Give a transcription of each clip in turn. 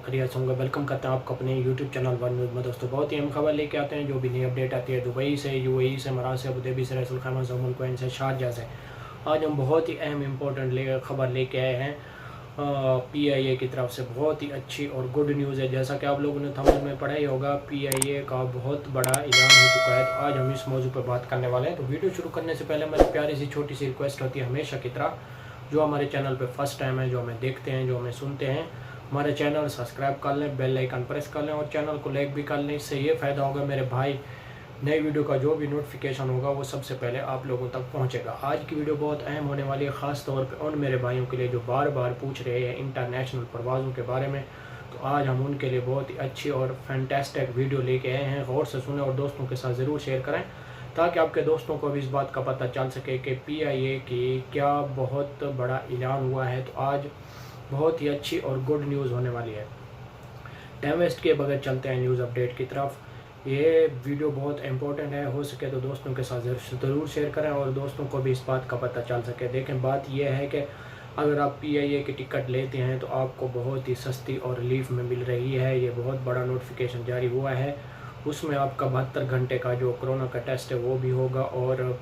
खैरियत से होंगे। वेलकम करते हैं आपको अपने यूट्यूब चैनल वन न्यूज़ में। दोस्तों बहुत ही अहम खबर लेके आते हैं। जो भी नई अपडेट आती है दुबई से, यूएई से, मराज से, अबू धाबी से, रसूल खैमा से, उम्मुल कुवैन से, शारजाह से, आज हम बहुत ही अहम इम्पोर्टेंट खबर लेके आए हैं। पीआईए की तरफ से बहुत ही अच्छी और गुड न्यूज़ है। जैसा कि आप लोगों ने थंबनेल में पढ़ा ही होगा, पीआईए का बहुत बड़ा ऐलान हो चुका है। तो आज हम इस मौजू पर बात करने वाले हैं। तो वीडियो शुरू करने से पहले मेरी प्यारी सी छोटी सी रिक्वेस्ट होती है हमेशा की तरह, जो हमारे चैनल पर फर्स्ट टाइम है, जो हमें देखते हैं, जो हमें सुनते हैं, हमारे चैनल सब्सक्राइब कर लें, बेल आइकन प्रेस कर लें और चैनल को लाइक भी कर लें। इससे ये फ़ायदा होगा मेरे भाई, नई वीडियो का जो भी नोटिफिकेशन होगा वो सबसे पहले आप लोगों तक पहुंचेगा। आज की वीडियो बहुत अहम होने वाली है, ख़ास तौर पे उन मेरे भाइयों के लिए जो बार बार पूछ रहे हैं इंटरनेशनल परवाज़ों के बारे में। तो आज हम उनके लिए बहुत ही अच्छी और फैंटास्टिक वीडियो लेके आए हैं। गौर से सुने और दोस्तों के साथ ज़रूर शेयर करें, ताकि आपके दोस्तों को भी इस बात का पता चल सके कि पीआईए की क्या बहुत बड़ा ऐलान हुआ है। तो आज बहुत ही अच्छी और गुड न्यूज़ होने वाली है। टाइम वेस्ट किए बगैर चलते हैं न्यूज़ अपडेट की तरफ। ये वीडियो बहुत इंपॉर्टेंट है, हो सके तो दोस्तों के साथ ज़रूर शेयर करें और दोस्तों को भी इस बात का पता चल सके। देखें, बात यह है कि अगर आप पीआईए की टिकट लेते हैं तो आपको बहुत ही सस्ती और रिलीफ में मिल रही है। ये बहुत बड़ा नोटिफिकेशन जारी हुआ है। उसमें आपका 72 घंटे का जो कोरोना का टेस्ट है वो भी होगा और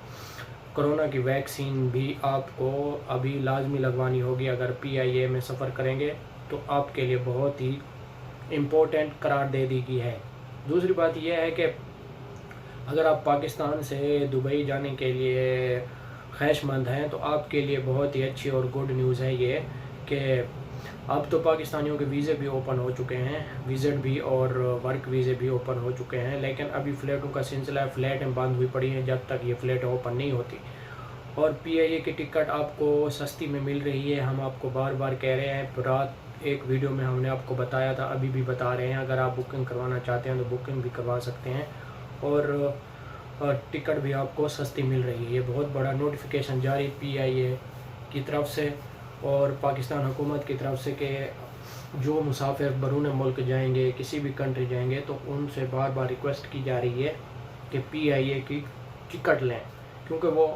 कोरोना की वैक्सीन भी आपको अभी लाजमी लगवानी होगी। अगर पीआईए में सफ़र करेंगे तो आपके लिए बहुत ही इम्पोर्टेंट करार दे दी गई है। दूसरी बात यह है कि अगर आप पाकिस्तान से दुबई जाने के लिए ख्वाहिशमंद हैं तो आपके लिए बहुत ही अच्छी और गुड न्यूज़ है ये कि अब तो पाकिस्तानियों के वीज़े भी ओपन हो चुके हैं, विज़िट भी और वर्क वीज़े भी ओपन हो चुके हैं। लेकिन अभी फ़्लैटों का सिलसिला है, फ़्लैटें बंद हुई पड़ी हैं जब तक ये फ़्लैट ओपन नहीं होती। और पीआईए की टिकट आपको सस्ती में मिल रही है। हम आपको बार बार कह रहे हैं, रात एक वीडियो में हमने आपको बताया था, अभी भी बता रहे हैं। अगर आप बुकिंग करवाना चाहते हैं तो बुकिंग भी करवा सकते हैं और टिकट भी आपको सस्ती मिल रही है। ये बहुत बड़ा नोटिफिकेशन जारी पीआईए की तरफ से और पाकिस्तान हुकूमत की तरफ से कि जो मुसाफिर बरून मुल्क जाएंगे, किसी भी कंट्री जाएंगे, तो उनसे बार बार रिक्वेस्ट की जा रही है कि पीआईए की टिकट लें, क्योंकि वो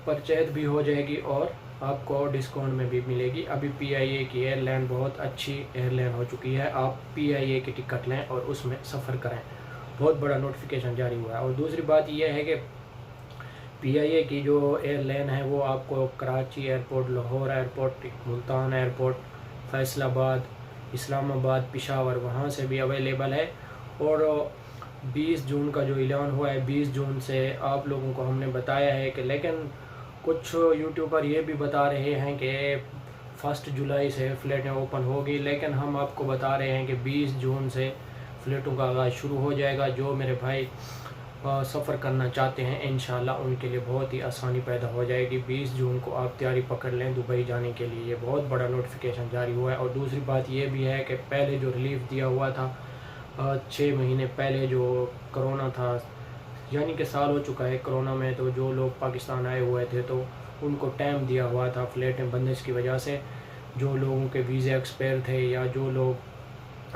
परचेज भी हो जाएगी और आपको डिस्काउंट में भी मिलेगी। अभी पीआईए की एयरलाइन बहुत अच्छी एयरलाइन हो चुकी है। आप पीआईए की टिकट लें और उसमें सफ़र करें। बहुत बड़ा नोटिफिकेशन जारी हुआ है। और दूसरी बात यह है कि पीआईए की जो एयरलाइन है वो आपको Karachi airport, Lahore airport, Multan airport, Faisalabad, Islamabad, Peshawar, वहाँ से भी अवेलेबल है। और 20 जून का जो ऐलान हुआ है, 20 जून से आप लोगों को हमने बताया है कि, लेकिन कुछ यूट्यूबर ये भी बता रहे हैं कि 1 जुलाई से फ़्लैटें ओपन होगी। लेकिन हम आपको बता रहे हैं कि 20 जून से फ़्लैटों का आगाज़ शुरू हो जाएगा। जो मेरे भाई सफ़र करना चाहते हैं, इंशाल्लाह उनके लिए बहुत ही आसानी पैदा हो जाएगी। 20 जून को आप तैयारी पकड़ लें दुबई जाने के लिए। ये बहुत बड़ा नोटिफिकेशन जारी हुआ है। और दूसरी बात ये भी है कि पहले जो रिलीफ दिया हुआ था 6 महीने पहले जो कोरोना था, यानी कि साल हो चुका है कोरोना में, तो जो लोग पाकिस्तान आए हुए थे तो उनको टाइम दिया हुआ था फ़्लैटें बंदिश की वजह से। जो लोगों के वीज़े एक्सपायर थे या जो लोग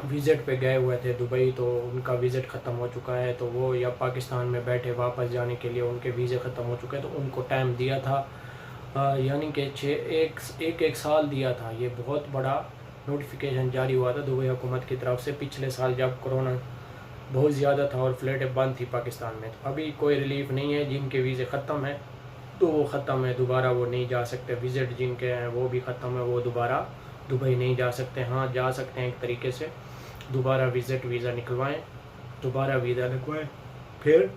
विज़िट पे गए हुए थे दुबई, तो उनका विज़िट ख़त्म हो चुका है, तो वो या पाकिस्तान में बैठे वापस जाने के लिए उनके वीज़े ख़त्म हो चुके हैं, तो उनको टाइम दिया था, यानी कि एक साल दिया था। ये बहुत बड़ा नोटिफिकेशन जारी हुआ था दुबई हुकूमत की तरफ से पिछले साल, जब कोरोना बहुत ज़्यादा था और फ़्लैटें बंद थी पाकिस्तान में। तो अभी कोई रिलीफ नहीं है। जिनके वीज़े ख़त्म है तो वो ख़त्म है, दोबारा वो नहीं जा सकते। विज़िट जिनके हैं वो भी ख़त्म है, वो दोबारा दुबई नहीं जा सकते। हाँ, जा सकते हैं एक तरीके से, दोबारा विज़िट वीज़ा निकलवाएं, दोबारा वीज़ा लगवाएं, फिर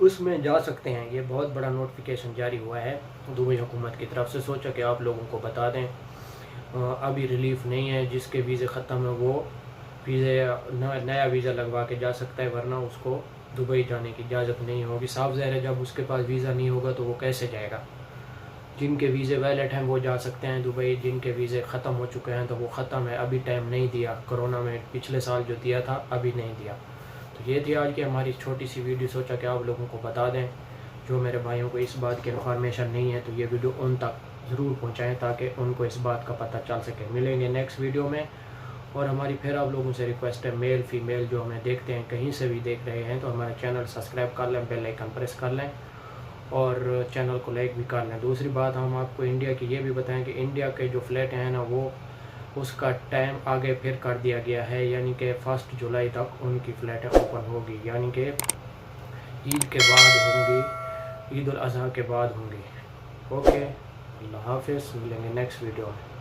उसमें जा सकते हैं। ये बहुत बड़ा नोटिफिकेशन जारी हुआ है दुबई हुकूमत की तरफ से। सोचा कि आप लोगों को बता दें। अभी रिलीफ नहीं है। जिसके वीज़े ख़त्म है वो नया वीज़ा लगवा के जा सकता है, वरना उसको दुबई जाने की इजाज़त नहीं होगी। साफ ज़ाहिर है, जब उसके पास वीज़ा नहीं होगा तो वो कैसे जाएगा। जिनके वीज़े वैलिड हैं वो जा सकते हैं दुबई, जिनके वीज़े ख़त्म हो चुके हैं तो वो ख़त्म है। अभी टाइम नहीं दिया, कोरोना में पिछले साल जो दिया था अभी नहीं दिया। तो ये थी आज की हमारी छोटी सी वीडियो। सोचा कि आप लोगों को बता दें, जो मेरे भाइयों को इस बात की इन्फॉर्मेशन नहीं है तो ये वीडियो उन तक ज़रूर पहुँचाएँ, ताकि उनको इस बात का पता चल सके। मिलेंगे नेक्स्ट वीडियो में। और हमारी फिर आप लोगों से रिक्वेस्ट है, मेल फीमेल जो हमें देखते हैं, कहीं से भी देख रहे हैं, तो हमारा चैनल सब्सक्राइब कर लें, बेल आइकन प्रेस कर लें और चैनल को लाइक भी कर लें। दूसरी बात, हम आपको इंडिया की ये भी बताएं कि इंडिया के जो फ़्लैट हैं ना, वो उसका टाइम आगे फिर कर दिया गया है, यानी कि 1 जुलाई तक उनकी फ़्लाइटें ओपन होगी, यानी कि ईद के बाद होंगी, ईद उल अज़हा के बाद होंगी। ओके, अल्लाह हाफ़िज़, मिलेंगे नेक्स्ट वीडियो में।